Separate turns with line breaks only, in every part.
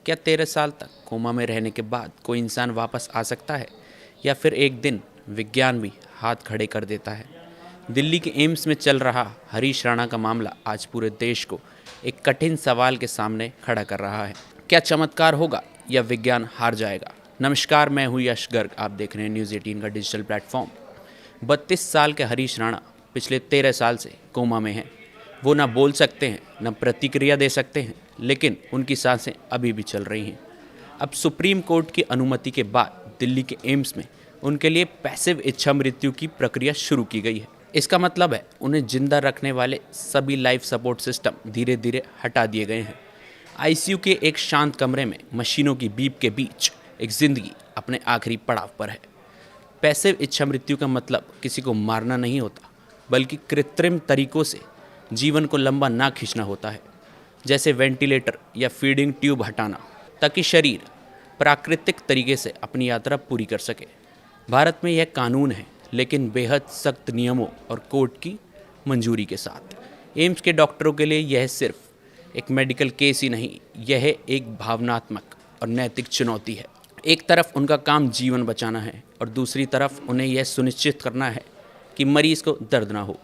क्या 13 साल तक कोमा में रहने के बाद कोई इंसान वापस आ सकता है, या फिर एक दिन विज्ञान भी हाथ खड़े कर देता है? दिल्ली के एम्स में चल रहा हरीश राणा का मामला आज पूरे देश को एक कठिन सवाल के सामने खड़ा कर रहा है। क्या चमत्कार होगा या विज्ञान हार जाएगा? नमस्कार, मैं हूँ यश गर्ग। आप देख रहे हैं न्यूज़ 18 का डिजिटल प्लेटफॉर्म। 32 साल के हरीश राणा पिछले 13 साल से कोमा में हैं। वो ना बोल सकते हैं, ना प्रतिक्रिया दे सकते हैं, लेकिन उनकी सांसें अभी भी चल रही हैं। अब सुप्रीम कोर्ट की अनुमति के बाद दिल्ली के एम्स में उनके लिए पैसिव इच्छा मृत्यु की प्रक्रिया शुरू की गई है। इसका मतलब है उन्हें जिंदा रखने वाले सभी लाइफ सपोर्ट सिस्टम धीरे धीरे हटा दिए गए हैं। आईसीयू के एक शांत कमरे में मशीनों की बीप के बीच एक जिंदगी अपने आखिरी पड़ाव पर है। पैसिव इच्छा मृत्यु का मतलब किसी को मारना नहीं होता, बल्कि कृत्रिम तरीकों से जीवन को लंबा ना खींचना होता है, जैसे वेंटिलेटर या फीडिंग ट्यूब हटाना, ताकि शरीर प्राकृतिक तरीके से अपनी यात्रा पूरी कर सके। भारत में यह कानून है, लेकिन बेहद सख्त नियमों और कोर्ट की मंजूरी के साथ। एम्स के डॉक्टरों के लिए यह सिर्फ एक मेडिकल केस ही नहीं, यह एक भावनात्मक और नैतिक चुनौती है। एक तरफ उनका काम जीवन बचाना है और दूसरी तरफ उन्हें यह सुनिश्चित करना है कि मरीज को दर्द ना हो।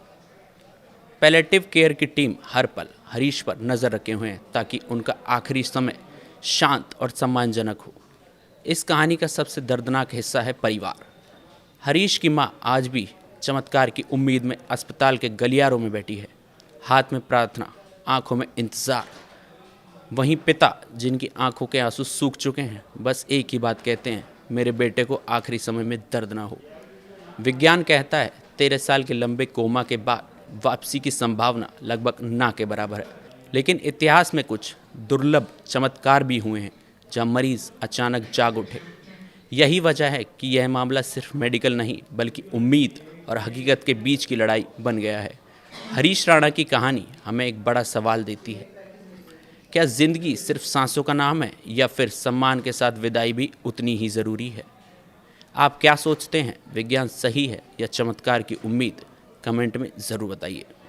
पैलेटिव केयर की टीम हर पल हरीश पर नज़र रखे हुए हैं, ताकि उनका आखिरी समय शांत और सम्मानजनक हो। इस कहानी का सबसे दर्दनाक हिस्सा है परिवार। हरीश की मां आज भी चमत्कार की उम्मीद में अस्पताल के गलियारों में बैठी है, हाथ में प्रार्थना, आंखों में इंतज़ार। वहीं पिता, जिनकी आंखों के आंसू सूख चुके हैं, बस एक ही बात कहते हैं, मेरे बेटे को आखिरी समय में दर्द ना हो। विज्ञान कहता है 13 साल के लंबे कोमा के बाद वापसी की संभावना लगभग ना के बराबर है। लेकिन इतिहास में कुछ दुर्लभ चमत्कार भी हुए हैं जहां मरीज अचानक जाग उठे। यही वजह है कि यह मामला सिर्फ मेडिकल नहीं, बल्कि उम्मीद और हकीकत के बीच की लड़ाई बन गया है। हरीश राणा की कहानी हमें एक बड़ा सवाल देती है। क्या जिंदगी सिर्फ सांसों का नाम है, या फिर सम्मान के साथ विदाई भी उतनी ही ज़रूरी है? आप क्या सोचते हैं? विज्ञान सही है या चमत्कार की उम्मीद? कमेंट में ज़रूर बताइए।